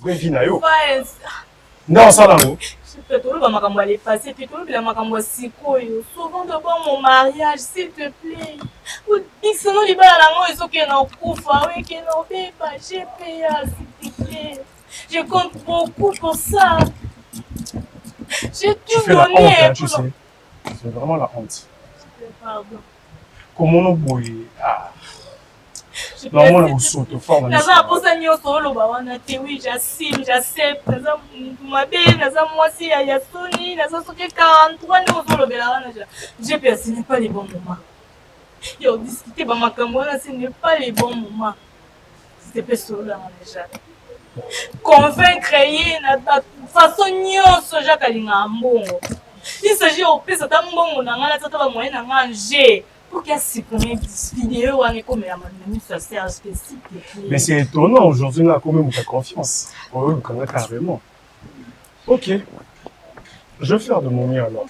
détruire vie na yo. Non, ça là. Je peux tout le makambo aller passer, puis tout le makambo sikoyo. Souvent devant mon mariage, s'il te plaît. Sinon les balles à la ils sont qui n'ont pas, oui, qui n'ont pas, j'ai payé, s'il te plaît. Je compte beaucoup pour ça. J'ai tout donné. La honte, hein, tu sais. C'est vraiment la honte. Pardon. Comment on bouille? Non, on saute fort. Oui, j'assume, j'accepte. Moi aussi, il y a Sony, 43 j'ai perdu, ce n'est pas les bons moments. Ils ont discuté, ce n'est pas les bons moments. C'était pas solo déjà. Convaincre, de façon, il s'agit au plus de temps, moyen de manger. Pour qu'elle supprime vidéo, mais c'est étonnant aujourd'hui, on a quand même ta confiance. Oui, carrément. Ok. Je vais faire de mon mieux alors.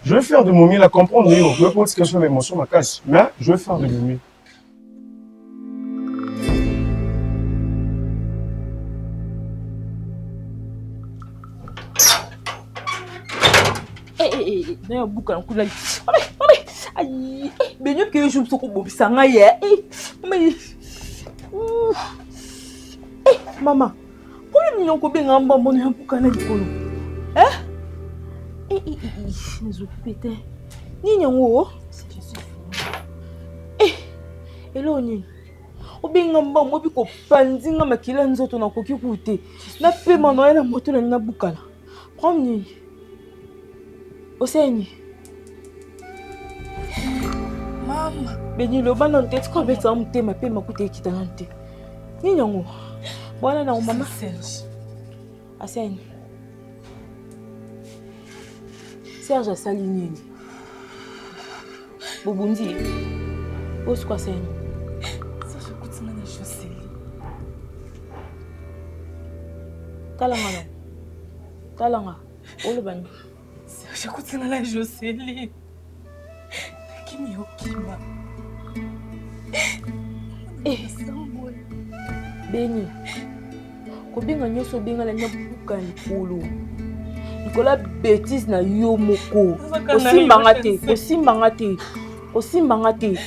Je vais faire de mon mieux, la comprendre. Je vais poser question d'émotion, ma casse. Mais je vais faire de mon mieux. D'ailleurs, boucle en coup de aïe, mais nous que je me suis dit, ça m'a hier. Maman, pourquoi nous avons bien un bon moment pour canal du colo? Nous occupons. Ni n'yango. Je suis. Hello ni. Obi ngamba mo bi ko pandinga makila nzoto na koki kute. Na pe mano na moto na bukala. Prends ni. Oseni. Mama, beni lo bana ntete ko beta mutema pe makute kitana nte. Ni nyango. Bwana na mama Serge. Aseni. Serge asali nini? Bobundi. Osko aseni. Serge kutina na Jocely. Talanga. Talanga. Olo bani. Serge kutina na Jocely. Kimi okima. Beni. Kobinga nyoso binga la nyabuka likolo. Nikola bêtise na yo moko. Osimbanga te.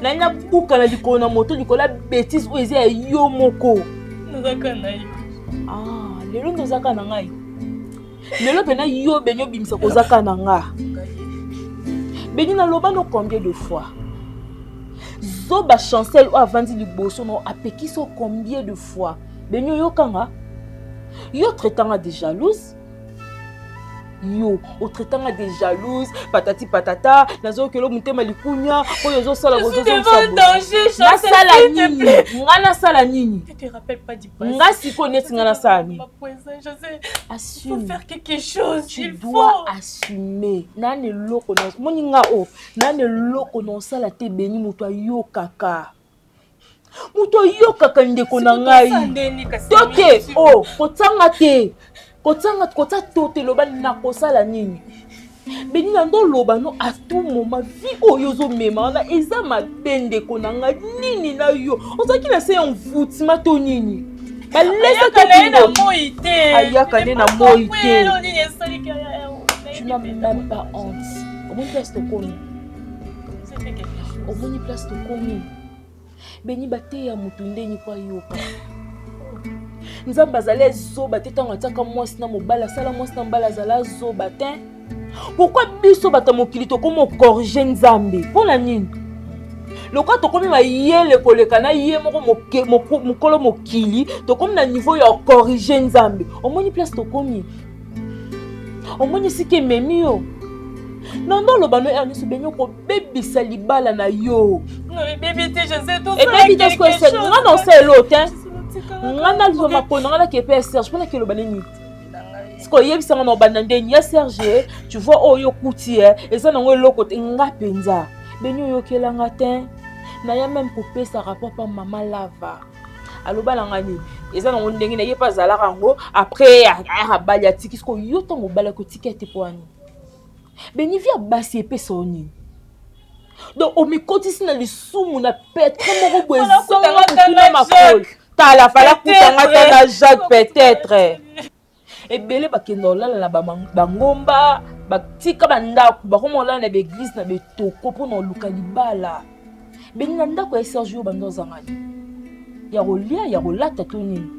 Na nyabuka na likolo na moto nikola bêtise o eza yo moko. Nazaka na yo. Lelo ndozaka na ngai. Lelo pena yo benyo bimisa kozaka na nga. Beni na loba no combien de fois? Zoba chancel ou avandi liboso no apekiso combien de fois? Benyo yo kanga? Yo traitanga de jalouse? Yo, au traitant des jalouses, patati patata, nazo kelo mutema likunya, oyo zo sala bozo zo ngana sala nini? Tu te rappelles pas du passé? Nga siko neti ngana sala nini? Assume. Il faut faire quelque chose. Tu dois assumer. Nane loko na moninga o, nane loko na sala te beni muto yo kaka. Muto yo kaka ndeko na ngai. Toke o, kotanga te. Kota tote loba na kosala nini? Beni na ndo loba no à tout moment vie oyozo mema na eza mabende konanga nini na yo. Ozaki na se envoûtement to nini? Ba laisse ka na moité. Ayaka na moité. Tu n'as même pas honte. Au moins place to komi. Au moins place to komi. Beni bate ya mutunde ni kwa yoka. Nzamba zala zoba te tanga taka mwasi na mobala sala mwasi na mbala zala zoba te. Pourquoi biso bata mokili to komo corriger nzambe? Pona nini? Lokwa to komi ma yele koleka na ye moko mokolo mokili to komi na niveau ya corriger nzambe. Omoni place to komi. Omoni sike memi yo. Nando lobano ernisu benyo ko bebisa libala na yo. Non mais bébé je sais tout ça. Et bébé qu'est-ce que c'est? Non c'est l'autre hein. Ngana lizo makono ngana ke pe Serge pona ke lobane ni. Sko yebisa ngana banande ni Serge, tu vois oyo kuti eza nango eloko te nga penza. Benyo yo kelanga te. Na ya même pour pesa rapport pa maman lava. Aloba la ngani eza nango ndenge na ye pa zala rango après a bali atiki sko yo tongo bala ko tikete poani. Beni via basi e pesa oni. Donc, au mikoti si na lisumu na pète, comment vous pouvez s'engager ma folle? tala fala kutanga tana Jacques peut-être ebele bakenda olala na bangomba batika bandako bakoma olala na baeglise na betoko mpona oluka libala beni na ndako ya Serge oyo bando ozangani ya kolia ya kolata to nini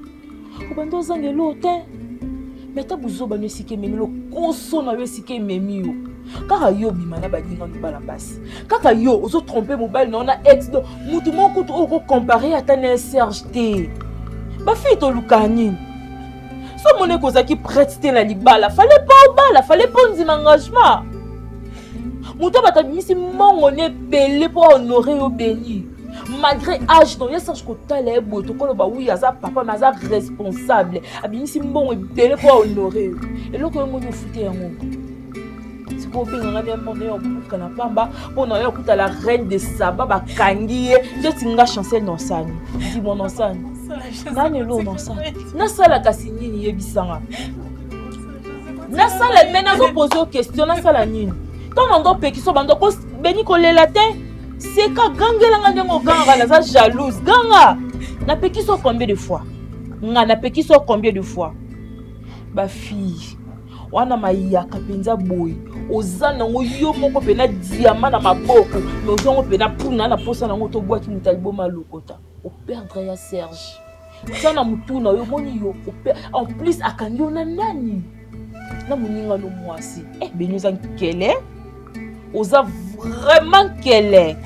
obando ozangelo te meta buzoba no esika ememi lokoso na yo esika ememi yo kaka yo bima na baninga mobala mbasi kaka yo ozotrompe mobali na ona ex do mutu moko to okocompare ata na Serge te bafille toluka nini so mone kozaki prête te na libala fallait pas obala fallait pas ndima engagement mutu batabimisi mbongo ne belé pour honorer yo béni malgré âge donc Serge kotala ebo tokoloba oui aza papa mais aza responsable abimisi mbongo belé pour honorer eloko yo ngoni ofute yango siko benga bien monde yo kana pamba pona yo kuta la reine de Saba bakangi ye je tinga chancel non sani di mon non sani nani lo non sani na sala kasi nini yebisanga na sala mena zo poser question na sala nini ton ndo peki so bando ko beni kolela te c'est ka gangela nga ndengo ganga na za jalouse ganga na peki so combien de fois nga na peki so combien de fois ba fille wana mayaka penza boy ozana ngo yo moko pena diamant na maboko mais ozongo pena puna na posa na ngoto bwaki mutalibo malokota o perdre ya Serge sana mutuna yo moni yo en plus akangi ona nani na muninga no mwasi benyoza nkele oza vraiment kele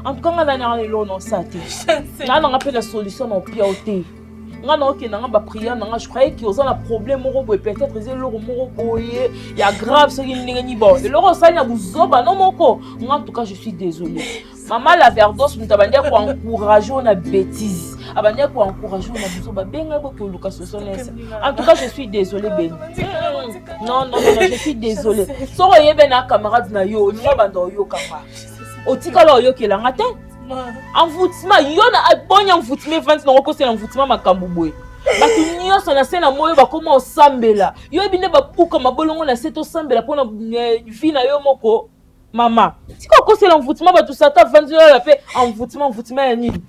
en tout cas nga na lelo non sate na nga pe la solution na pia ote nga na okena nga ba prière na nga je croyais que oza na problème moko boye peut-être c'est loko moko boye ya grave ce qui ndenge ni bon et loko sanya buzoba non moko nga en tout cas je suis désolée maman la verdos mutabande ko encourager na bêtise abande ko encourager na buzoba benga ko luka sosonese en tout cas je suis désolée ben non je suis désolée so yebe na camarade na yo ni bando yo kanga otikala yo kelanga te envoûtement yo na abonya envoûtement 20 na ko sela envoûtement makambo boye batu nyonso na sena moyo bakoma osambela yo ebine bapuka mabolongo na seto sambela pona vie na yo moko mama tika ko sela envoûtement batu sata 20 la pe envoûtement ya nini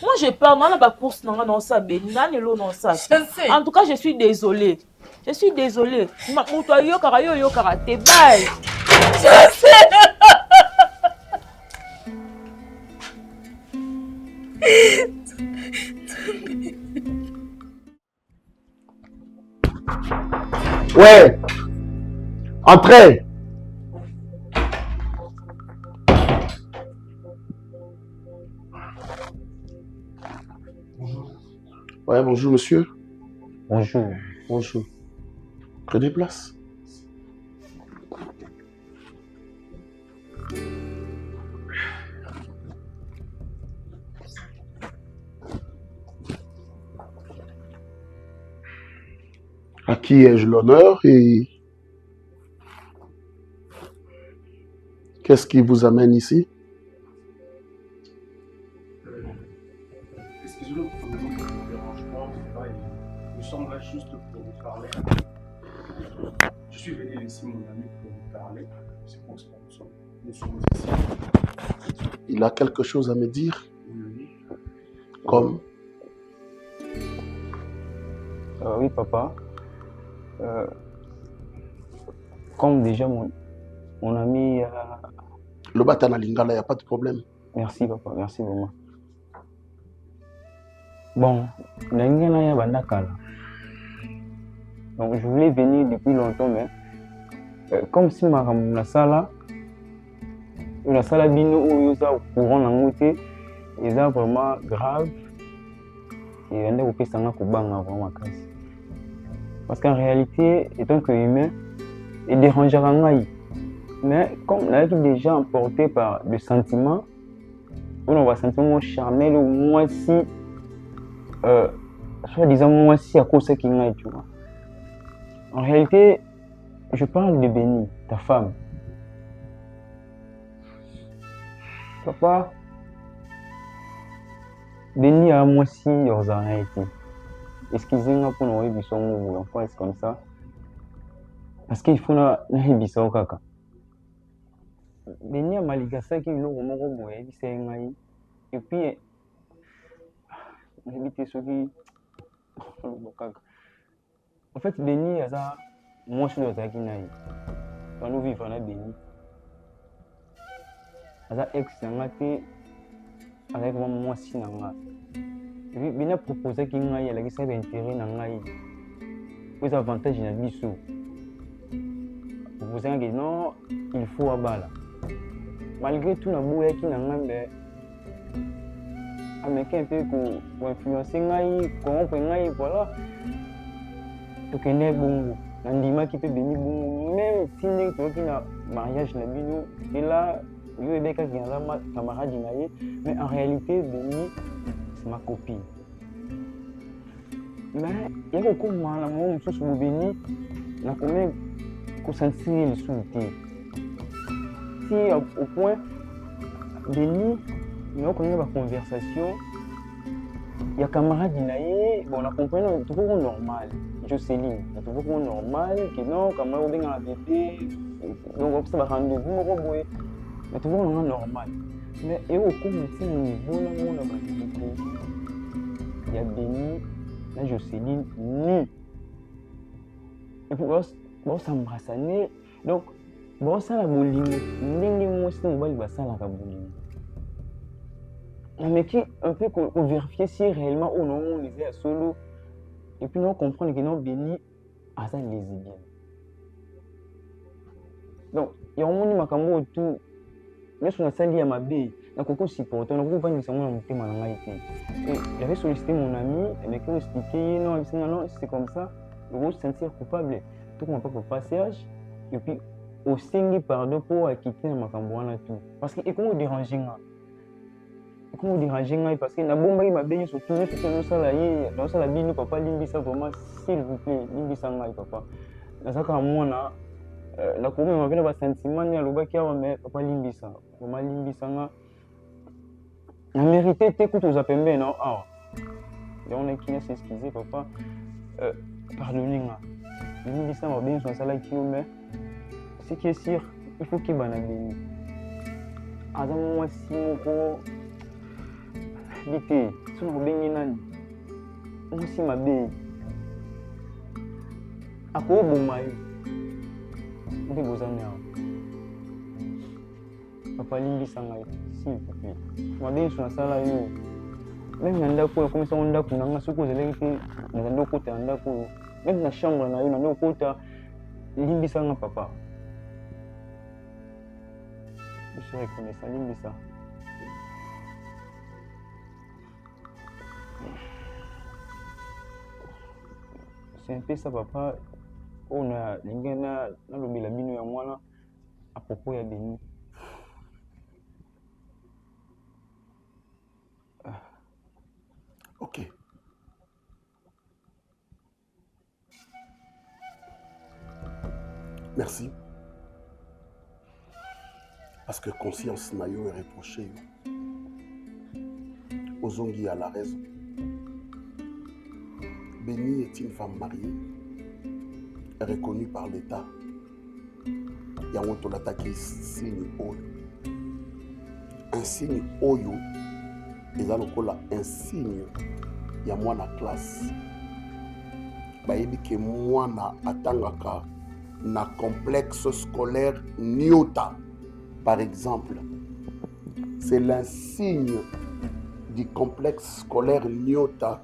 moi j'ai peur na ba course na nga sa beni na nelo na sa en tout cas je suis désolée muto yo kara te bye Ouais, entrez. Ouais, bonjour monsieur. Bonjour. Prenez place. À qui ai-je l'honneur et qu'est-ce qui vous amène ici? Excusez-nous pour le dérangement, nous sommes là juste pour vous parler. Je suis venu ici, mon ami, pour vous parler. C'est pour ça que nous sommes ici. Il a quelque chose à me dire? Oui. Comme? Oui, papa. Comme déjà mon ami... Le batana lingala, il n'y a pas de problème. Merci, papa. Merci, maman. Bon, l'ingénieur Bandakala. Donc, je voulais venir depuis longtemps, mais comme si la salle bino ou au courant en moté, ils sont vraiment grave. Et on est au ça vraiment casse. Parce qu'en réalité, étant que humain, il dérange à mais comme on a été déjà emporté par le sentiment, on va sentir moins charnel ou moins si, soi-disant moins si à cause de ce qu'il y a, tu vois. En réalité, je parle de Béni, ta femme. Papa, Béni a moi si leurs arrêtés. Excusez-moi pour nous émissions ou enfin c'est comme ça. Parce qu'il faut na émission kaka. Béni a maligasa qui nous remonte au bout et puis habité ce qui. En fait, Béni, ça, moi, je suis dans Zakinaï. Quand nous vivons à Béni, ça, ex-nangate, avec moi, si nanga. Béni a proposé qu'il y ait ça intérêt nangaï. Les avantages na biso. Proposé que non, il faut abala. Malgré tout, na boué qui nangambé. Américain un peu pour influencer ngai, corrompre ngai, voilà. Donc il est bon, l'andima qui peut bénir bon, même si tu as un mariage na bino, et là, il y a des cas qui ont un camarade naïe, mais en réalité béni c'est ma copine. Mais il y a beaucoup de mal à moi, je suis béni, na combien qu'on sentir le soutien. Si au point béni mais on connaît la conversation, il y a camarade naïe, bon, on a compris, tout le monde normal. Je sais lire, tout le monde normal, que non, camarade bien à bébé, donc ça va rendez-vous, mais tout le monde normal. Mais et au cours de niveau, il y a béni, là je sais lire, nu. Et puis bon, ça m'embrasser, donc bon, ça la bouline, n'importe moi, c'est un bal, ça la bouline. Mais qui un peu qu'on vérifier si réellement ou non on est à solo et puis on comprend que non béni à ça lesbienne. Donc il y a un monde makambo tout mais sur la salle à ma baie na koko supporter na koko pas nécessairement mon thème na ngai et il avait sollicité mon ami et m'a expliqué non c'est comme ça le gros se sentir coupable tout comme pas pour passage et puis au singi pardon pour quitter makambo na tout parce que et comment déranger comment déranger parce que na bomba il m'a bien surtout dans ça la bino papa limbisa vraiment s'il vous plaît limbisa ngai papa na ça comme moi na comment m'a bien ba sentiment ya lobaki ya mais papa limbisa vraiment limbisa nga na mérité te que tu pembe non ah on est qui s'excuser papa pardonnez moi limbisa m'a bien sur ça là qui mais ce qui est sûr il faut qu'il bana béni azamo moi si moko Dite, si on a bien on si ma bé. À quoi bon maillot? On est besoin de papa Limbi Sangai, s'il vous plaît. Ma bé sur la salle yo. Même dans la cour, comme ça on a pour nous, ce que vous avez fait dans le côté en la cour. Même la chambre na yo dans le côté Limbi Sangai papa. Je suis reconnaissant Limbi Sangai. C'est un peu ça, papa. On a l'ingénieur, on a la bino ya moi à propos ya béni. Ok. Merci. Parce que conscience nayo est reprochée. Ozongi a la raison. Béni est une femme mariée, reconnue par l'État. Il y a un signe Oyo. Un signe Oyo, et là, un signe, il y a moi dans la classe. Il dit que moi, attangaka na complexe scolaire Nyota, par exemple. C'est l'insigne du complexe scolaire Nyota.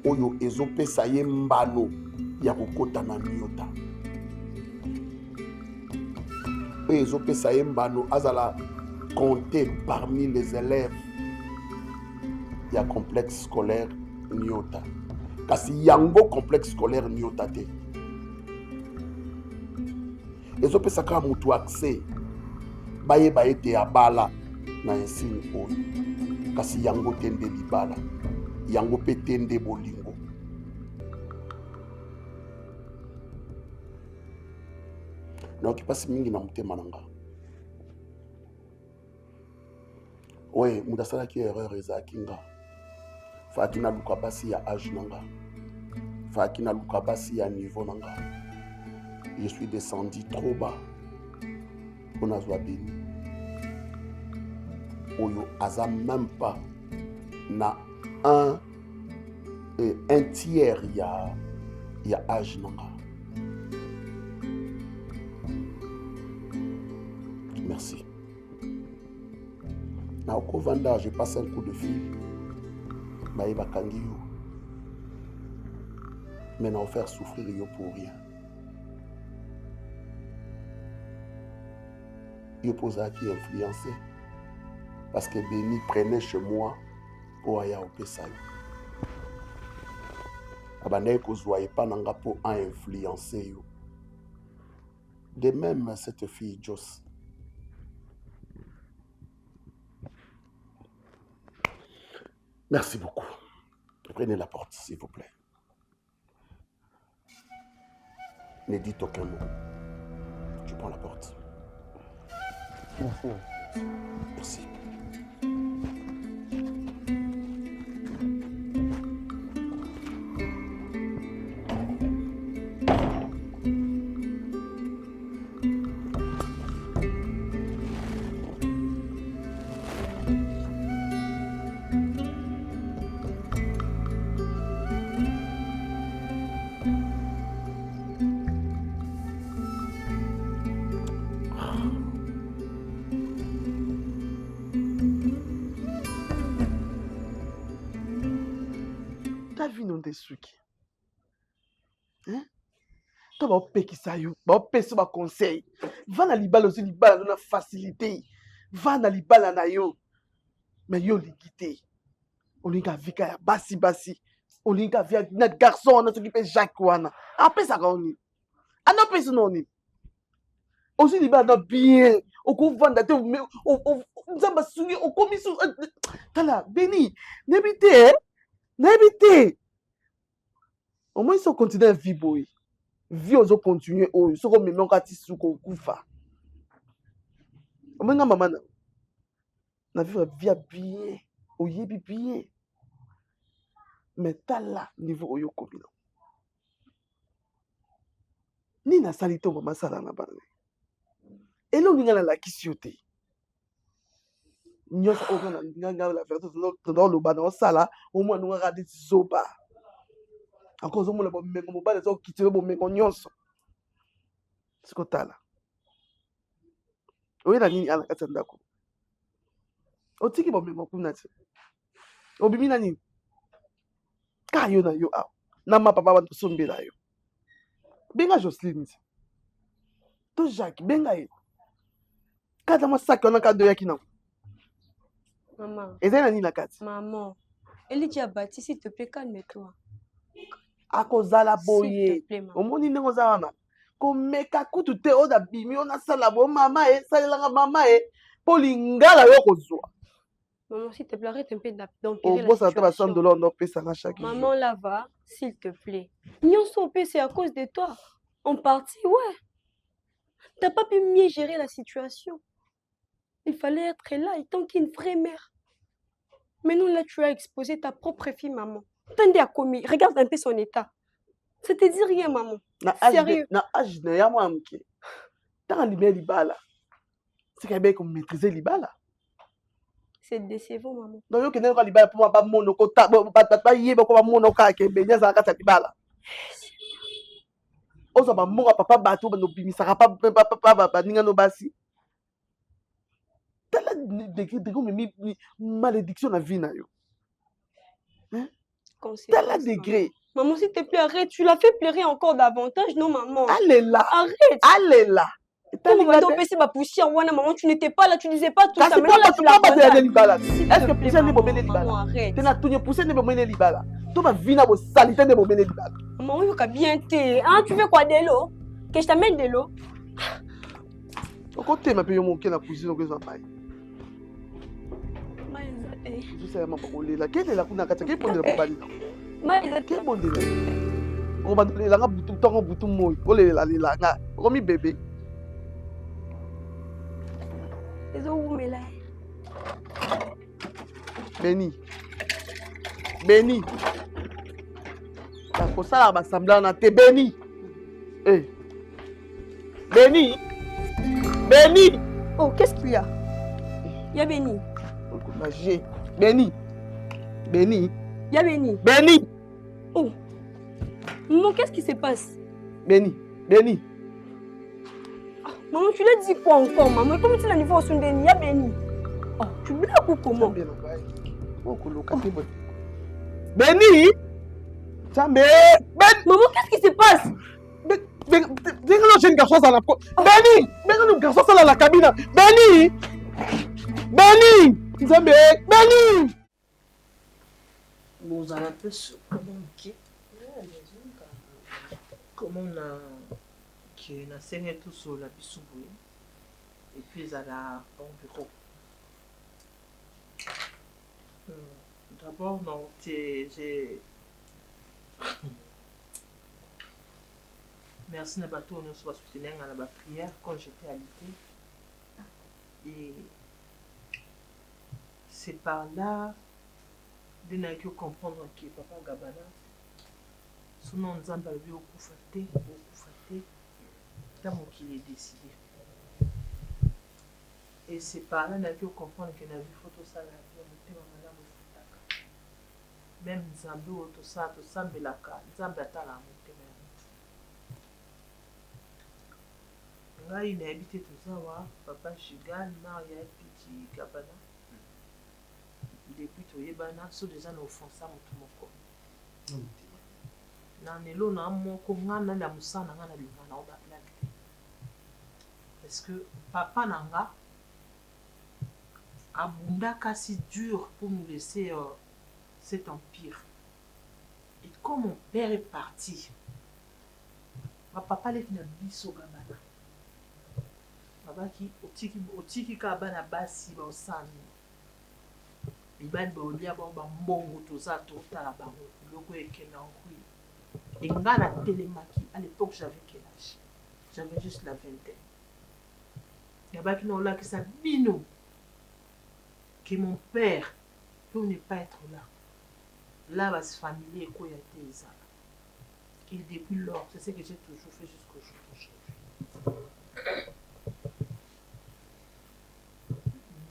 Oyo ezopesa ye mbano ya kokota na Nyota. Oyo ezopesa ye mbano azala compté parmi les élèves ya complexe scolaire Nyota. Kasi yango complexe scolaire Nyota te. Ezopesa ka mutu accès baye ete abala na insigne oyo. Kasi yango tende libala. Yango petende bolingo. Na ki pasi mingi na mutema nanga. Ouais, mudasala ki erreur ezaki nga. Faki na luka basi ya âge nanga. Faki na luka basi ya niveau nanga. Je suis descendu trop bas. On a zwa béni. Oyo aza même pas na 1 Et un tiers, il y a âge. Merci. Na Okovanda, j'ai passé un coup de fil. Maïba Kangiyo. Mais n'a offert souffrir yo pour rien. Yo posa qui influencé. Parce que Béni prenait chez moi pour aller au Pessaï. Abandé que vous voyez pas nanga pour influencer yo. De même cette fille Joss. Merci beaucoup. Prenez la porte, s'il vous plaît. Ne dites aucun mot. Je prends la porte. Merci. Merci. Suki. Hein? Toi, va pekisa yo, va pesa ba conseil. Va na libala aussi libala na facilité. Va na libala na yo. Mais yo ligité. Olinga vika ya basi. Olinga via na garçon na s'occuper Jacques wana. Après ça on. Ana pesa non ni. Aussi libala na bien. Oko vanda te nzamba sungi okomiso. Tala Béni, n'habite. Au moins, ils ont continué à vivre. Vie, ils ont continué. Ils ont même encore dit qu'ils ont koufa. Au moins, maman, na vie bien. Oye bien. Mais t'as là, niveau oyo komina. Ni na salito maman sala na bana. Et là, on y a la kisiote. Nous avons la vertu dans le bas dans sala. Au moins, nous avons regardé zoba. Encore on m'a dit que les gens qui tirent bon mais nyonso c'est quoi là oui la nini ala katanda ko otiki bon mais kuna ti obimi na nini ka yo na yo a na ma papa ba sombela yo benga Jocelyne to Jacques benga ye kada masaka na kado yaki na maman ezana nini la kati maman Elijah Bati s'il te plaît calme-toi. Akozala boye omoni ndenge oza wana komeka kutu te oza bimi ona sala bo mama e salelanga mama e po lingala yo kozwa maman s'il te plaît arrête un peu d'empirer la situation $100 on pesa na chaque jour maman là va s'il te plaît nyonso pe c'est à cause de toi en partie ouais t'as pas pu mieux gérer la situation il fallait être là étant qu'une vraie mère mais non là tu as exposé ta propre fille maman. Tendez à commis, regarde un peu son état. Ça te dit rien, maman. Sérieux. Na âge na ya moi amke. Tant libérer libala. C'est qu'il y a bien comme maîtriser libala. C'est décevant, maman. Donc yo kene ko libala pour pas mono ko ta pas yeba ko mono ka ke benya za ka ta libala. Oza ba monga papa bato ba no bimisa papa ninga no basi. Tala de comme malédiction na vie na yo. Hein? T'as la degré. Maman, s'il te plaît, arrête. Tu l'as fait pleurer encore davantage, non, maman? Allez là. Arrête. Allez là. Maman, tu n'étais pas là, tu disais pas tout ça. Mais là, tu l'as pas est-ce que poussé n'est pas bien libala? Arrête. Tu n'as tout poussé n'est pas bien libala. Tu vas vina bo salité n'est pas bien libala. Maman, oui, bien t'es. Hein, tu veux quoi de l'eau? Que je t'amène de l'eau? Au côté, ma paye mon la cuisine que ça paye. Tu sais, maman, là, quelle est la couna kata? Quelle est la bali? Quelle est bonne on va donner la bouton temps bouton moi. Oh la nga. Comme bébé. Les os où mais là. Béni. La cosa va semblant na te béni. Eh. Béni. Oh, qu'est-ce qu'il y a? Il y a Béni. Béni. Il y a Béni. Oh, maman, qu'est-ce qui se passe? Béni, Béni. Maman, tu l'as dit quoi encore, maman? Comment tu l'as niveau sur Béni? Ya Béni. Oh, tu blagues ou comment? Béni! Maman, qu'est-ce qui se passe? Benga le jeune garçon dans la Béni! Benga le garçon dans la cabine. Béni! Béni! Béni! Vous avez un peu ce comment on a qui n'a saigné tout sur la bisoubouée et puis à la au bureau. D'abord, non, j'ai merci de bateau, on se va soutenir à la prière quand j'étais à l'été. Et c'est par là de n'a que comprendre que papa Gabana, son nom de Zamba lui au coup faté, tant qu'il est décidé. Et c'est par là que comprendre qu'il a vu photo ça la vie, même Zambé ou tout ça, tout ça, mais la carte, Zambé a la montée. Là, il a habité tout ça, papa Chigan, Maria, petit Gabana. Depuis tout yebana, so déjà nous offensons tout mon corps. Nanelo na mon kongana la musana ngana lingana oba blague. Parce que papa nanga abundaka si dur pour nous laisser cet empire. Et quand mon père est parti, ma papa l'a fait na biso Gabana. Papa qui otiki ka bana basi ba osani. Ibani baolia ba mbongo toza totala bango loko ekena nkui. Et ngana telemaki à l'époque j'avais quel âge? J'avais juste la vingtaine. Yabaki no la que ça bino que mon père peut ne pas être là. Là va se familier quoi y a été ça. Et depuis lors, c'est ce que j'ai toujours fait jusqu'au jour d'aujourd'hui.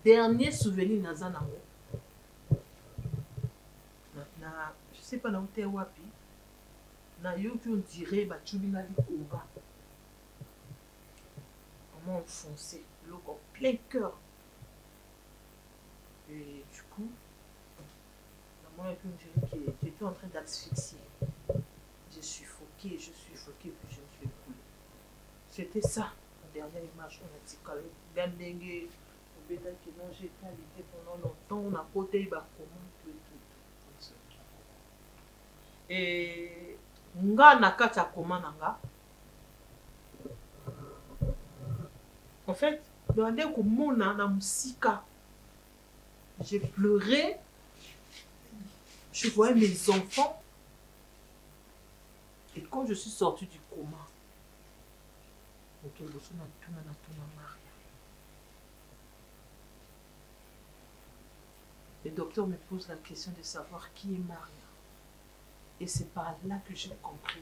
Dernier souvenir Nazanango. Je sais pas où tu es wapi. Na yo qui on dirait ba tubinga di konga. On m'a enfoncé l'eau en plein cœur. Et du coup, maman on dirait que j'étais en train d'asphyxier. J'ai suffoqué, puis je me suis écoulé. C'était ça, la dernière image. On a dit que le gandenge, au béda qui non j'étais alité pendant longtemps, on a côté bah comment tout et tout. Et nga nakata komananga. En fait, demandez comment na musika. J'ai pleuré. Je voyais mes enfants. Et quand je suis sortie du coma, le docteur me pose la question de savoir qui est Maria. Et c'est par là que j'ai compris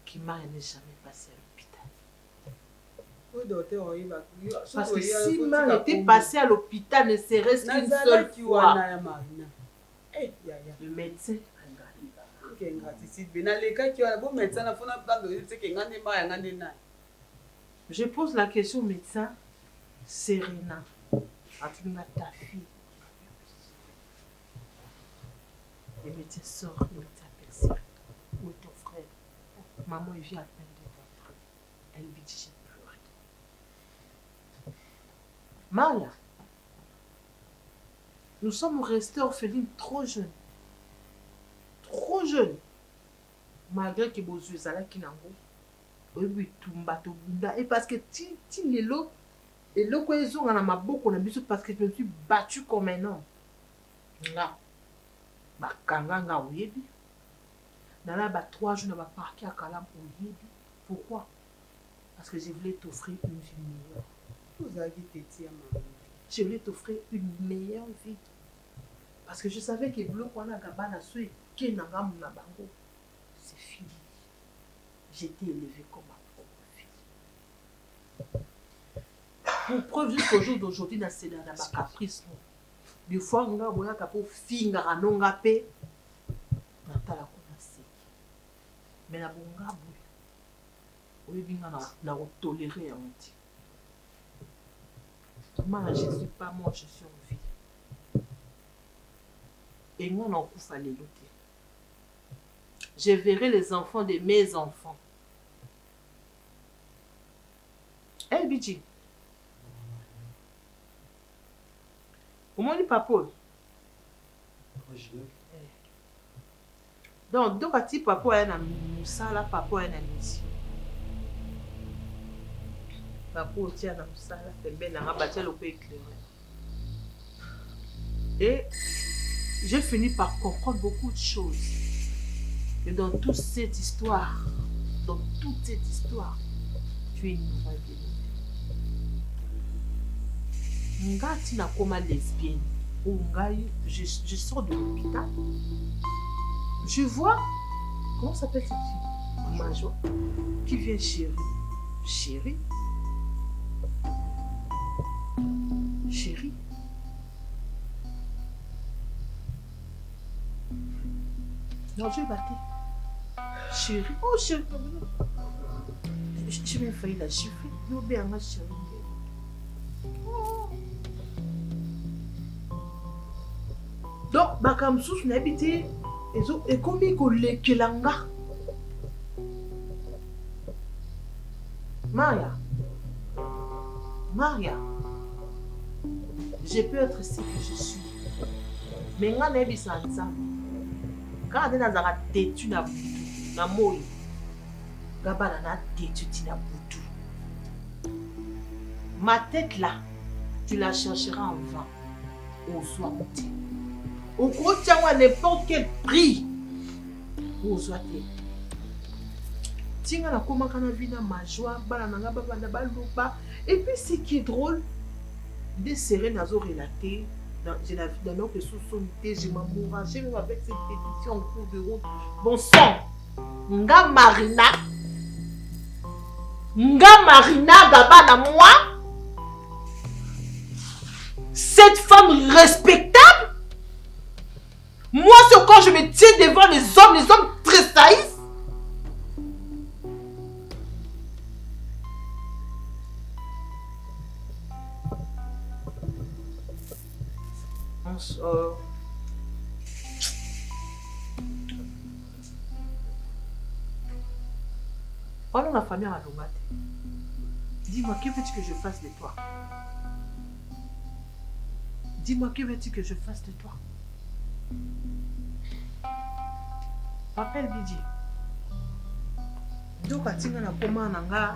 que Maria n'est jamais passée à l'hôpital. Parce que si Maria était passée à l'hôpital, ne serait-ce qu'une seule fois, le médecin je pose la question au médecin, Serena, as-tu mis ta fille? Le médecin sort, le médecin appelle Serena. Où est ton frère? Maman, il vient à peine de rentrer. Elle lui dit, j'ai pleuré. Maria, nous sommes restés orphelines trop jeunes. Trop jeune, malgré que vos yeux là qui n'ont pas et parce que ti lelo et le quoi ils ont à ma bouche on a vu parce que je me suis battue comme un homme là bah kanganga ouyebi dans là bah 3 jours on va parquer à Kalam ouyebi. Pourquoi? Parce que je voulais t'offrir une vie meilleure. Vous avez dit je voulais t'offrir une meilleure vie parce que je savais que le quoi na gabana soué c'est fini. J'étais élevée comme ma propre fille. Pour preuve, jusqu'au jour d'aujourd'hui, dans ces caprices, des fois, on a pour finir à non gapé. Mais la bonga boule. Oui, bien, na tolérer un petit. Moi, je ne suis pas moi, je suis en vie. Et moi, on a les lutter. Je verrai les enfants de mes enfants. Hey, Bidji. Comment dit papa? Donc, à ti papa, il y a un sala, papa, il y a une mission. Papa, il y a un sala, c'est bien, il y a un bâtiment qui peut éclairer. Et j'ai fini par comprendre beaucoup de choses. Et dans toute cette histoire, tu es une nouvelle vie. Nga tina comme lesbienne. Ou nga, je sors de l'hôpital. Je vois, comment s'appelle cette fille? Major, qui vient chérie. Chérie. Non, je vais battre. Chérie. Oh, chérie. J'ai même failli la chiffrer. Non, bien, ma chérie. Donc, bakam sous n'habité. Et comme il collait que l'anga. Maria. Je peux être ce que je suis. Mais nga n'ebi sansa. Quand on a la tête na boutou, na moi. Gabana na tête na boutou. Ma tête là, tu la chercheras en vain. Au soir. Au côté à n'importe quel prix. Au soir. Tinga na koma kana vina ma joie, bana nanga baba na baloba. Et puis ce qui est drôle, des séries nazo relaté dans notre sous-sonité, je m'encourageais même avec cette pétition en cours de route. Bon sang, nga Marina gaba na moi. Cette femme respectable. Moi, c'est quand je me tiens devant les hommes tressaillissent. Pendant la famille à Longate, dis-moi, que veux-tu que je fasse de toi? Dis-moi, que veux-tu que je fasse de toi? Rappelle Bidji. Donc, à Tinga na koma nanga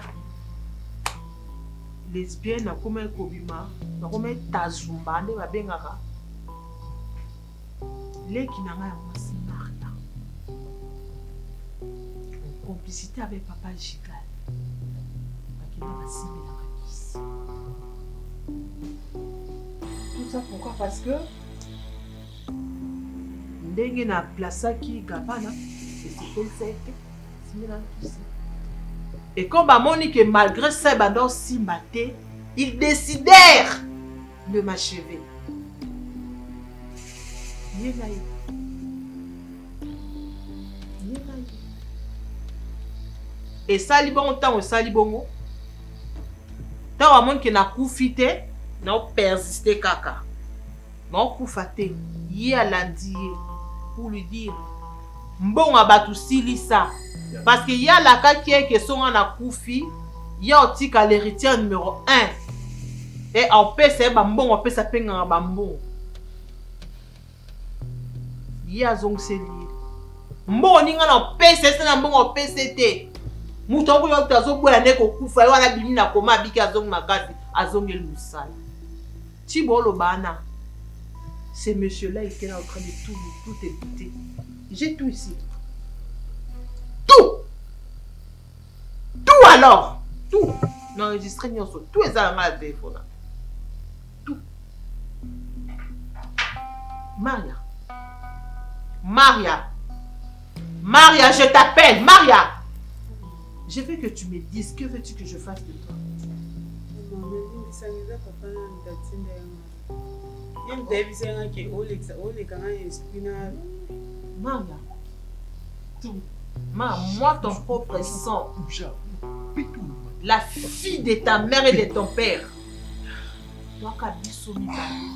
lesbienne na koma kobima, na koma tazumba nde babengaka. Leki nanga ya mwasi Maria. En complicité avec papa Gigal. Bakina basimi na kabisi. Tout ça pourquoi? Parce que ndenge na plaçaki Gabana et c'était ça. Et comme Bamoni que malgré ça bandon si maté, ils décidèrent de m'achever. Et ça libon temps ça libongo. Tant Bamoni que na koufité, na persister kaka. Na koufate, y a lundi pour lui dire mbonga batu silisa. Parce qu'il y a la kaki qui sont en koufi, il y a aussi l'héritier numéro 1. Et on peut se bambon, on peut s'appeler un bambon. Il y a zong c'est lié. Mbon ni ngana PCC na mbon PCT. Mutongo yo tazo boya neko kufa yo na bimi na koma biki azong makasi azong el musala. Tibolo bana. Ce monsieur là il était en train de tout écouter. J'ai tout ici. Tout alors. Tout. N'enregistrez rien sur tout les alarmes à téléphone. Tout. Maria, je t'appelle. Maria. Je veux que tu me dises que veux-tu que je fasse de toi. Maria. Tout. Moi, ton propre sang. La fille de ta mère et de ton père. Toi, Kabiso Mibali.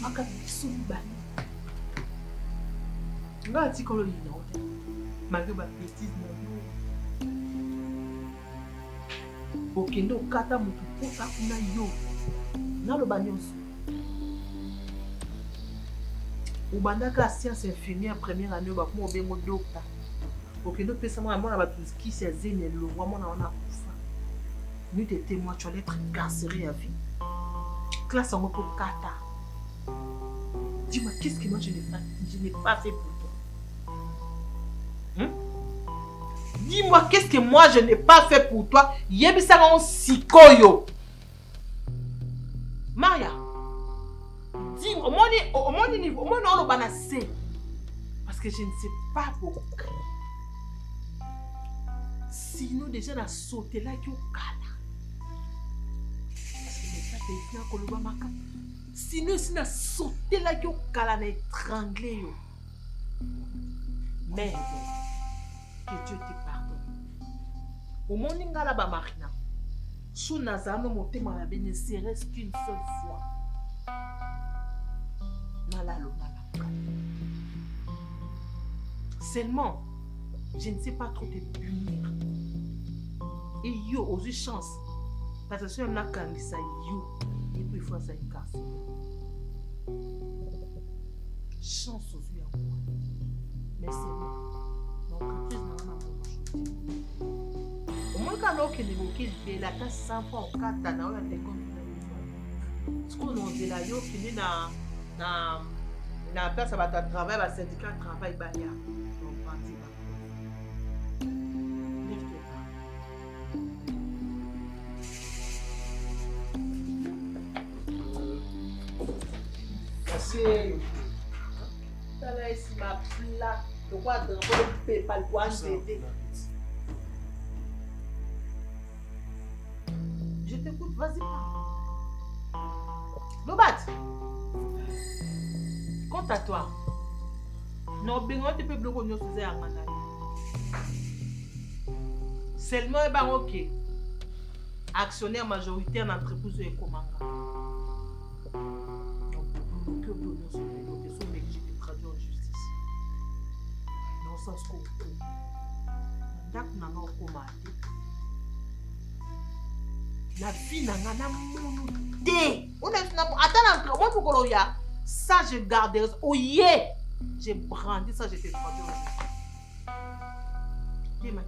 Toi, Kabiso Mibali. Nga ti kolo lina ote. Malgré ma bêtise na yo. Okende okata mutu pota kuna yo. Na lo banyonso. Ubandaka science infirmière première année ba ko obengo docteur. Okende pesa moi mona ba tuski se zene lo mona wana kufa. Nous tes témoins tu allais être incarcéré à vie. Classe en pour kata. Dis-moi qu'est-ce que moi je n'ai pas fait pour toi? Dis-moi qu'est-ce que moi je n'ai pas fait pour toi? Yebisa on sikoyo. Maria. Dis-moi au moins niveau, au moins on le banassé. Parce que je ne sais pas pourquoi. Sinon déjà on a sauté là qui au kala. Parce que n'est pas quelqu'un qu'on le voit maka. Sinon si on a sauté là qui au kala na étranglé yo. Mais que Dieu te pardonne. Au monde ngala ba marina. Sous nazano monté ma la ne serait-ce qu'une seule fois. Nalalo nalaka. Seulement, je ne sais pas trop te punir. Et yo aux chance. Parce que si on a kangisa yo, et puis il faut ça incarcérer. Chance aux yeux à moi. Mais c'est bon. Donc, tu n'as pas mon au moins, quand on a évoqué la tasse 100 fois en 4 ans, on a des comptes. Ce qu'on a dit là, yo qui est na place à votre travail, le syndicat de travail, donc parti là. Assez. Ça là ici ma plat, de quoi de pas le point bébé. Je t'écoute, vas-y parle. Lobat. Quant à toi, non, bien, tu peux bloquer nos sujets à Manali. Seulement, ok. Actionnaire majoritaire d'entreprise et Komanga. Donc, bloquer nos sujets, bloquer son mec, j'ai traduit en justice. Dans le sens qu'on peut. D'accord, n'a pas commandé. La vie n'a pas monté. On a attends, moi, pour que ça, je garderai. Oh yeah! J'ai brandi ça, j'étais traduit en justice. Dis-moi,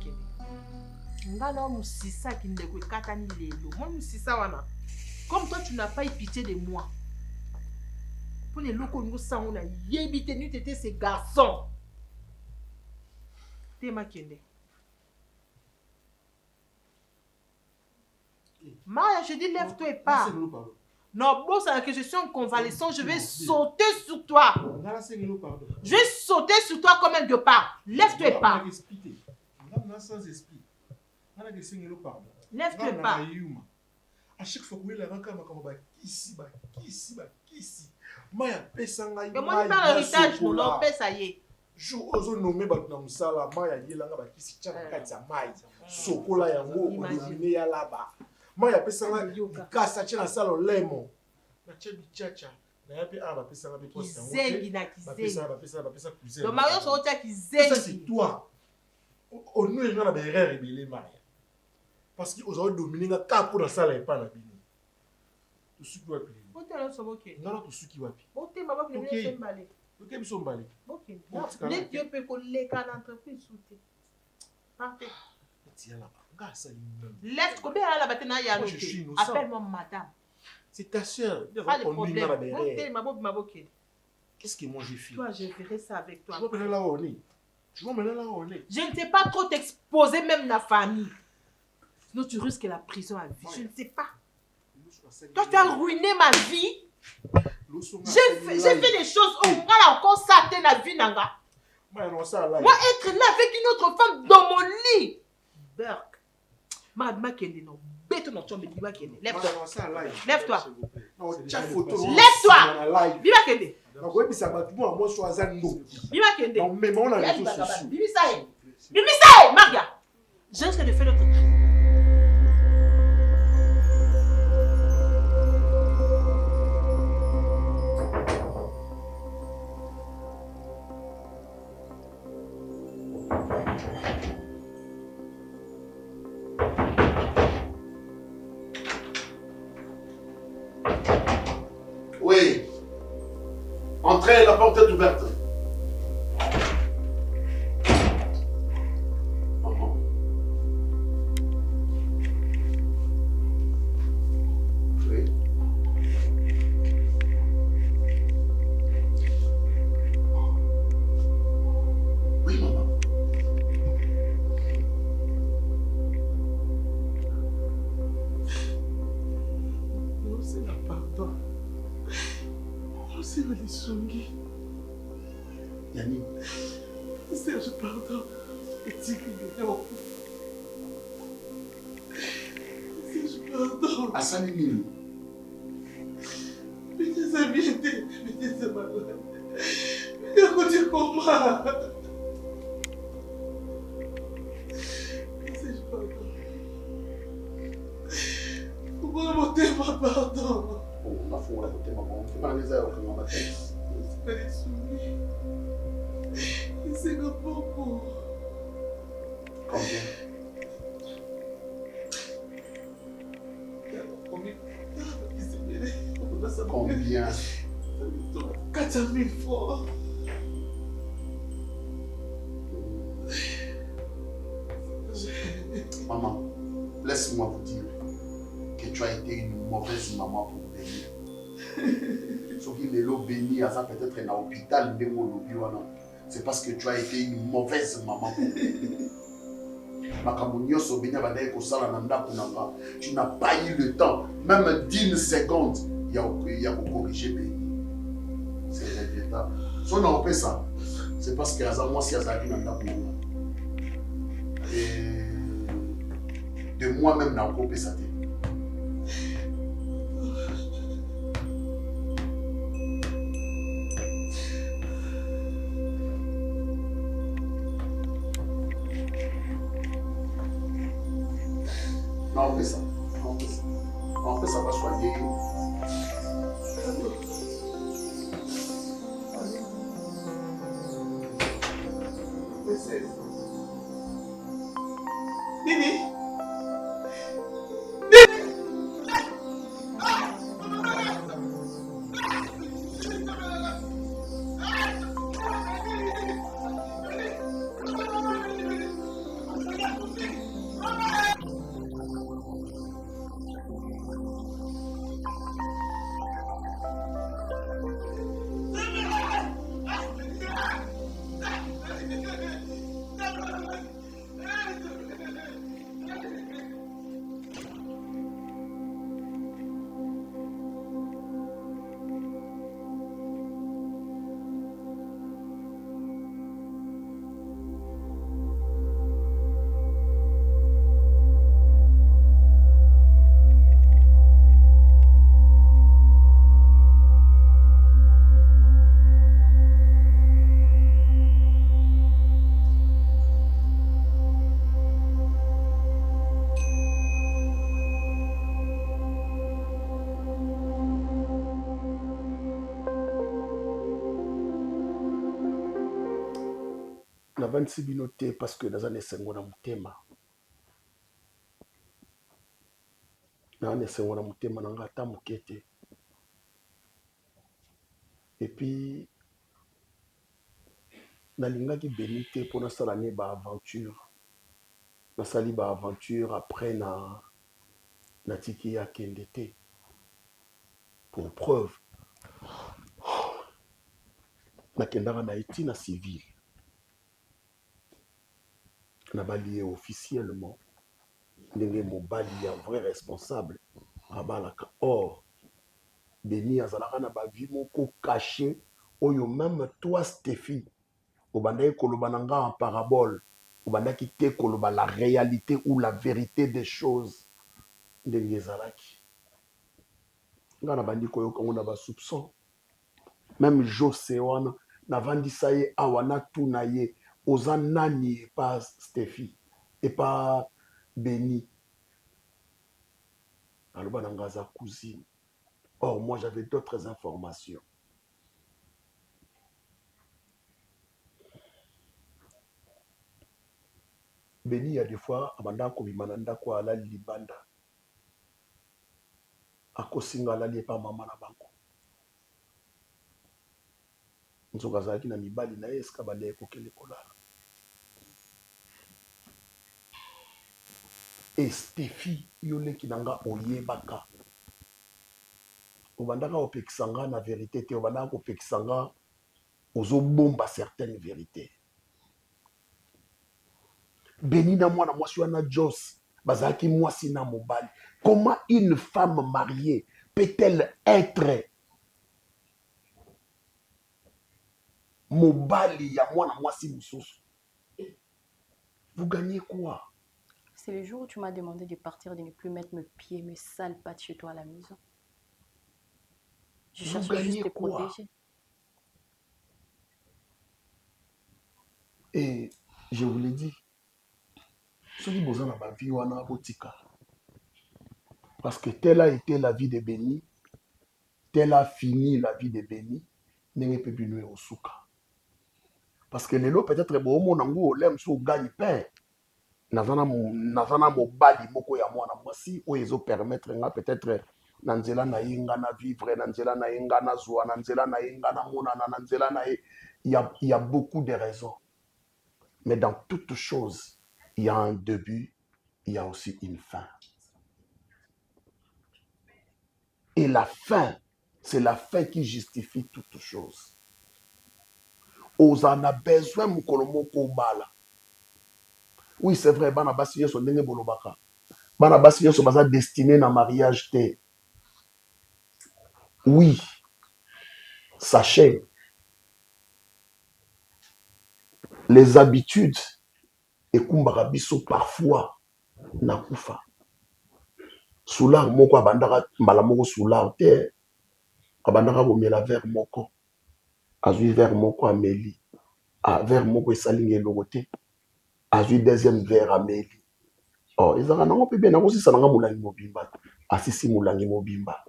Ngala musisa qui ne peut pas ni lelo. Moi musisa wana. Comme toi tu n'as pas eu pitié de moi. Pour les locaux nous ça on a yébité nous t'étais ces garçons. T'es makende. Maria, je dis lève-toi et pars. Non, bon, c'est que je suis en convalescence, je vais sauter sur toi. Je vais sauter sur toi comme un guépard. Lève-toi et pars. Lève-toi et pars. À chaque fois que vous avez mais moi, je parle l'héritage, nous l'on fait, ça y est. Jour aux nommés Batnamusala, Maya Yelanga Bakisi Chakatsa Mai, Sokola Yango, Imagine là-bas. Maya Pesanga, Kassa Chena Salo Lemon. La Chebi Chacha, Nayapi Aba Pesanga Beposa. Zengi na Kizengi. Le Le mariage sont au qui Zengi. Ça, c'est toi. On nous, il y a des erreurs rébellées, Maria. Parce qu'aujourd'hui, Dominique a capé dans la salle et pas la bine. Tout ce qui va payer. Non, tout ce qui va payer. Ok, ils sont balés. Ok. Les dieux peuvent coller qu'à l'entreprise sous-té. Parfait. Lève combien à la bataille n'a y'a appelle-moi madame. C'est ta soeur. Pas de problème. Qu'est-ce que moi j'ai fait? Toi, je verrai ça avec toi. Tu vois maintenant là où on est. Tu vois maintenant là où on est. Je ne sais pas trop t'exposer même la famille. Sinon tu risques la prison à vie. Je ne sais pas. Toi, tu as ruiné ma vie. J'ai fait des choses où on a encore ça dans la vie, Nanga. Moi, être là avec une autre femme dans mon lit. Burk. Madame Kende, non. Bête non, tu me dis, Kende. Lève-toi. Lève-toi. Lève-toi. Biba Kende. nakoyebisa bato mwana mwasi oyo aza ndo Bima kende. namema ona Yali réseaux bagaba. sociaux Bimisa ye. Bimisa ye, Maria. Je risque de faire le truc. Oui. Entrez, la porte est ouverte. Oui. Oui, maman. Non, c'est la pardon. Non, c'est le songi. Yani, Serge, pardon. Et Serge, pardon. asali nini? Mais tu sais bien, mais tu sais malade. Mais tu as comment? Serge, pardon. Pourquoi monter ma pardon? Oh, on a fait la côté maman. On va les airs comme on a fait. C'est les soumis. Et c'est le beaucoup. Combien? Combien? 400 000 francs. Maman, laisse-moi vous dire que tu as été une mauvaise maman pour bénir. Ce qui est l'eau béni, ça peut-être un hôpital, c'est parce que tu as été une mauvaise maman pour bénir. Tu n'as pas eu le temps, même d'une seconde, il y a corriger béni. C'est regrettable. Si on a fait ça, c'est parce que moi, si et de moi-même, n'a pas ça. Non, on fait ça. On fait ça. On fait ça va soigner. Nini? navandisi bino te parce que naza na esengo na motema naza na esengo na motema na nga ata moke te epuis nalingaki beni te mpo nasala ne baaventure nasali baaventure après natiki ye akende te pour preuve nakendaka na ye ntina civile nabali ye officiellement ndenge mobali ya vrai responsable abalaka or beni azalaka na bavi moko caché oyo même toi Stéphie obandaki koloba na nga en parabole obandaki te koloba la réalité ou la vérité des choses ndenge ezalaki nga nabandi koyoka ngo na basoupçon Même José wana navandisa ye awa natuna ye oza nani et pas Steffi et pas Béni. Aloba na nga aza cousine. Or moi j'avais d'autres informations. Béni, il y a des fois, abanda kobimana ndako ala libanda. Akosinga ala liepa mama na banko. Nzoka zaki na mibali na eska bale kokele kolala. Et Steffi yole kinanga oyebaka. Obandaka opekisanga na vérité te, obandaka opekisanga ozo bomba certaines vérités. Béni na mwana mwasi wana Jos, bazaki mwasi na mobali. Comment une femme mariée peut-elle être mobali ya mwana mwasi mususu? Vous gagnez quoi? C'est le jour où tu m'as demandé de partir, de ne plus mettre mes pieds, mes sales pattes chez toi à la maison. Je cherche juste à te protéger. Et je vous l'ai dit, celui qui a ma vie, on a botika. Parce que telle a été la vie de Béni, telle a fini la vie de Béni, n'est pas bien au souka. Parce que les lots peut-être bon mon ango l'aime sous gagne pain. Nazana mobali moko ya mwana mwasi o ezo permettre nga peut-être nanzela na yinga na vivre nanzela na yinga na zwa nanzela na yinga na mona nanzela na il y a beaucoup de raisons. Mais dans toute chose, il y a un début, il y a aussi une fin. Et la fin, c'est la fin qui justifie toute chose. On a besoin de mukolomo bala. Oui, c'est vrai, bana basi yeso ndenge bolobaka. Bana basi yeso baza destiné na mariage te. Oui, sachez, les habitudes et kumbaka biso parfois na kufa. Soulard moko abandaka mbala moko soulard te. Abandaka bomela verre moko. Azui verre moko ameli. A verre moko esalingi logote. Azui deuxième verre ameli. Oh, ezaka nango pe bien nango sisa nanga mulangi mobimba. Asisi mulangi mobimba.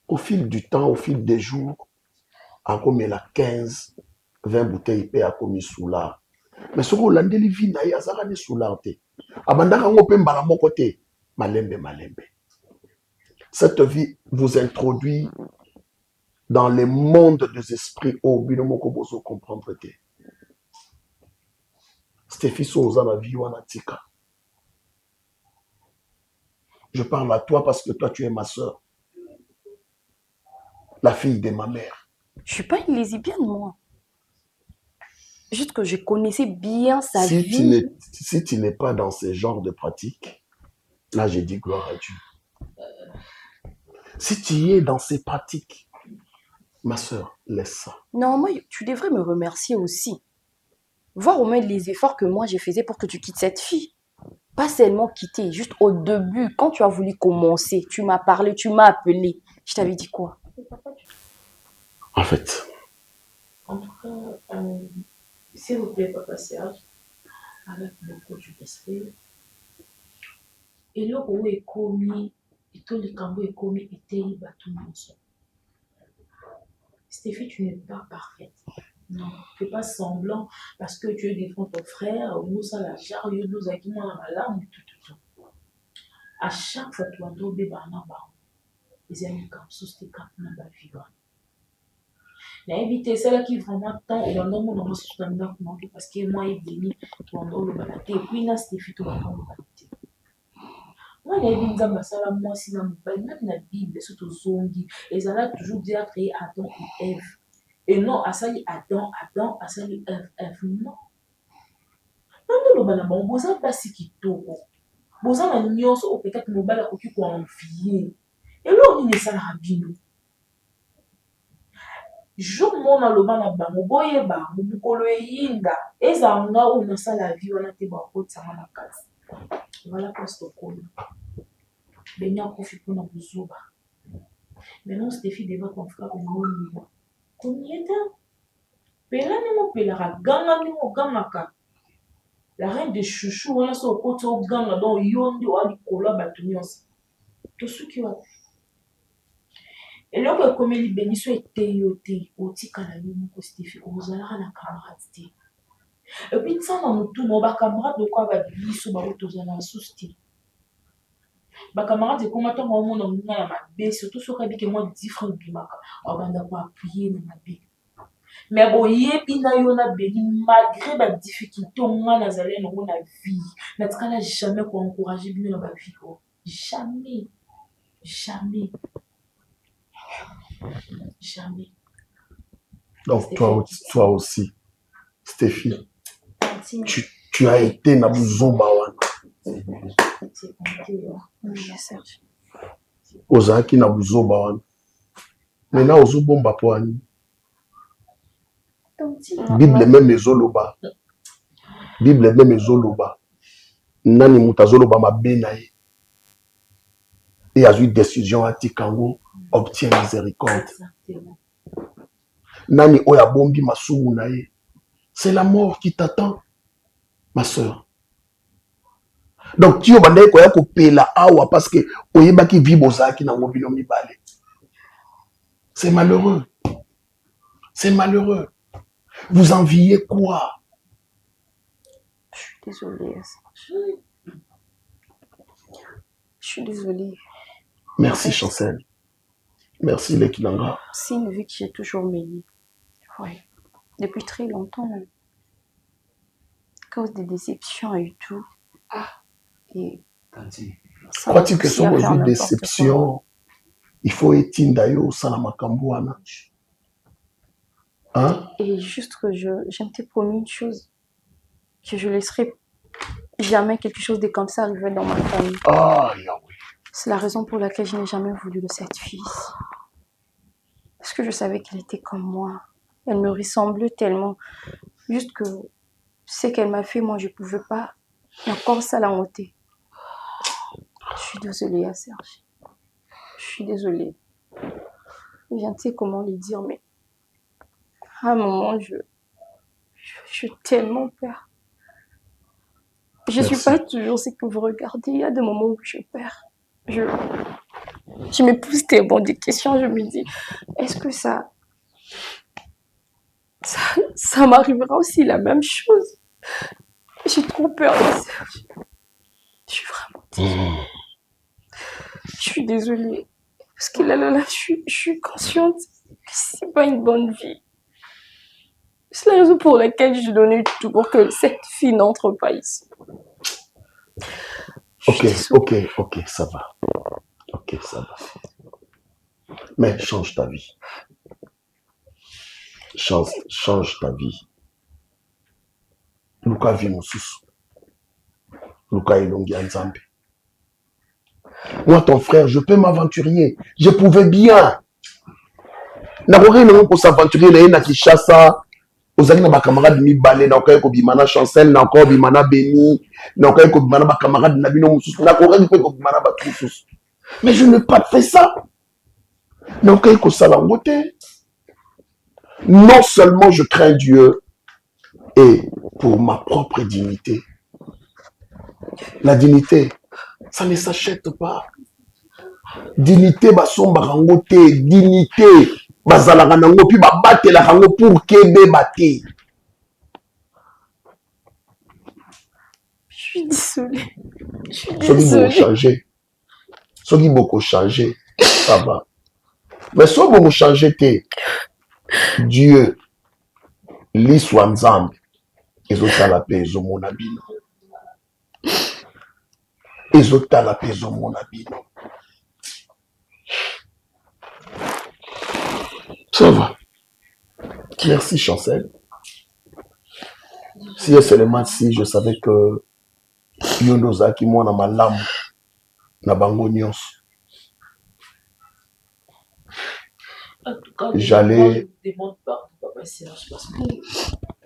Au fil du temps, au fil des jours, encore mais la 15, 20 bouteilles pe akomi soulard. Mais ce qu'on l'a dit, vie na ya azaka ni soulard te. Abandaka ngo pe mbala moko te. Malembe malembe. Cette vie vous introduit dans les mondes des esprits au binomoko bozo comprendre te. Steffi Souza na vie wana tika. Je parle à toi parce que toi tu es ma soeur. La fille de ma mère. Je suis pas une lesbienne, moi. Juste que je connaissais bien sa vie. Si tu n'es pas dans ce genre de pratique, là j'ai dit gloire à Dieu. Si tu es dans ces pratiques, ma soeur, laisse ça. Non, moi, tu devrais me remercier aussi. Voir au moins les efforts que moi j'ai faisais pour que tu quittes cette fille. Pas seulement quitter, juste au début, quand tu as voulu commencer, tu m'as parlé, tu m'as appelé. Je t'avais dit quoi? En fait. En tout cas, s'il vous plaît, Papa Serge, avec beaucoup de respect, et là où est commis, et tout le cambo est commis, et t'es battu ensemble. Stéphie, tu n'es pas parfaite. Non, fais pas semblant parce que tu défends ton frère, nous ça la jarre, nous a qui moi la larme, tout. À chaque fois tu as tombé dans la barre. Les amis comme ça, c'était quand même la vivre. La éviter celle qui vraiment tant et dans mon nom sur ta main parce que moi il béni pendant le balaté et puis na Stéphie tout va le balaté. Moi les binza masala moi si na même la Bible surtout zongi et ça a toujours dit à créer Adam et Ève. Et non, à ça, Adam, à ça, Ève, non. Non, non, non, bon, vous avez pas si qui toko. Vous avez un nios au peut-être mobile à occuper pour envier. Et là, on est ça la rabino. Je m'en a le ban à bango, boye ba, mukolo yinda. Et ça, on a où on a ça la vie, on a été bon, ça m'a la casse. Voilà quoi, c'est au col. Benya profite pour nous zuba. Maintenant, Stéphie devant ton frère au monde. Konieta. Pelane mo pelara ganga ni mo gangaka. La reine de chouchou, on a son côté au ganga dans yondi ou ali kola batunios. Tout ce qui va. Et là, comme il bénissou était yoté, au tikala ni mo kostifi, aux alara na camarade. Et puis, ça m'a tout mon camarade de quoi va biso ba otozana sousti. Ba camarade c'est comment toi mon nom na ma bé surtout sur ka que moi 10 francs bimaka. Abanda pas appuyer na ma bé. Mais bon yebi na yo na béni malgré ba difficulté on a nazalé na na vie. Na tikala jamais ko encourager bino na ba vie ko. Jamais. Jamais. Jamais. Donc toi aussi, Stéphie, tu as été na buzomba wana. Ozaki na buzomba wana. Maintenant ozobomba po ani. Bible même ezoloba. Bible même ezoloba. Nani mutazoloba mabe na ye. Et a eu décision à Tikango obtient miséricorde. Nani oya bombi masumu na ye. C'est la mort qui t'attend, ma soeur. Donc tu obande ko ya ko pela awa parce que oyeba ki vibozaki na ngobino mibale. C'est malheureux. C'est malheureux. Vous enviez quoi? Je suis désolée. Je suis désolée. Merci Chancel. Merci Lekinanga. C'est une vie que j'ai toujours menée. Oui. Depuis très longtemps. À cause des déceptions et tout. Et crois-tu que sur une déception, il faut éteindre yo salamakambuana? Hein? Et juste que je m'étais promis une chose, que je laisserai jamais quelque chose de comme ça arriver dans ma famille. Ah, Yahweh. C'est la raison pour laquelle je n'ai jamais voulu de cette fille. Parce que je savais qu'elle était comme moi. Elle me ressemblait tellement. Juste que ce qu'elle m'a fait, moi, je ne pouvais pas. Et encore ça l'a honté. Je suis désolée, Serge. Je suis désolée. Je ne sais comment lui dire, mais à un moment, je suis tellement peur. Je ne suis pas toujours ce que vous regardez. Il y a des moments où je perds. Je me pose tellement des questions. Je me dis, est-ce que ça m'arrivera aussi la même chose? J'ai trop peur, Serge. Je suis vraiment désolée. Je suis désolée. Parce que là, je suis consciente que c'est pas une bonne vie. C'est la raison pour laquelle je donnais tout pour que cette fille n'entre pas ici. Ok, ça va. Ok, ça va. Mais change ta vie. Change ta vie. Luka Vimosus. Luka Ilongi Anzambe. Moi, ton frère, je peux m'aventurier. Je pouvais bien. N'aurez pas pour s'aventurer, na Kinshasa. Aux amis, ma camarade mi balé, na encore bimana Chancel, na encore bimana Béni, na encore bimana ma camarade Nabino Moussous, na encore bimana Batoussous. Mais je n'ai pas fait ça. Na encore salangote. Non seulement je crains Dieu et pour ma propre dignité. La dignité, ça ne s'achète pas. Dignité, basomba rangote, dignité, bazalaka nango pi babate la rango pour kebe bate. Je suis désolée. Soki beaucoup changé, ça va. Mais si vous changez, Dieu, l'histoire ensemble, ils ont la paix, ils ont mon abino. Ils ont la paix, ils ont mon abino. Ça va. Merci Chancel. Si seulement si je savais que Yonoza qui moi na malamu na bango nyonso.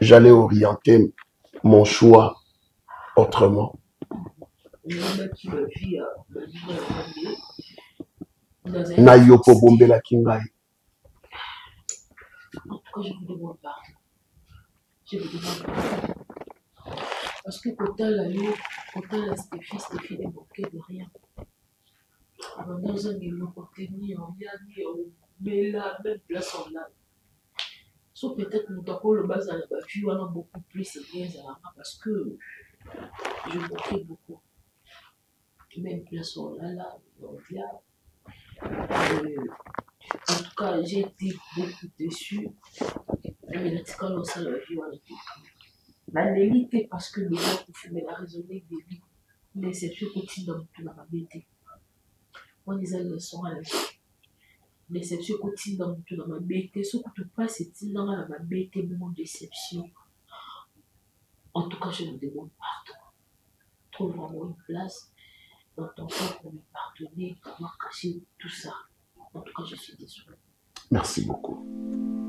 J'allais orienter mon choix autrement. Na yo po bombela kingai. En tout cas, je vous demande pardon. Je vous demande pardon. Parce que quand elle a eu, quand elle a Stéphie ne manquait de rien. Maintenant, ils ont mis le côté ni en lien, ni en mais là, même place en là. Sauf peut-être nous t'appelons le bas à la bafue, on a beaucoup plus et bien parce que je manquais beaucoup. Même place en là, en là. En tout cas, j'ai été beaucoup déçue. Mais la tika dans ça, la vie, on a été. La nélité parce que les gens qui fument la raisonnée des vies. Mais c'est sûr que tu dans tout la bête. On disait le son à la vie. Déception continue dans tout dans ma bête. Ce que tu passes, c'est dans ma bête, mon déception. En tout cas, je me demande pardon. Trouve vraiment une place dans ton corps pour me pardonner, pour avoir caché tout ça. En tout cas, je suis désolée. Merci beaucoup.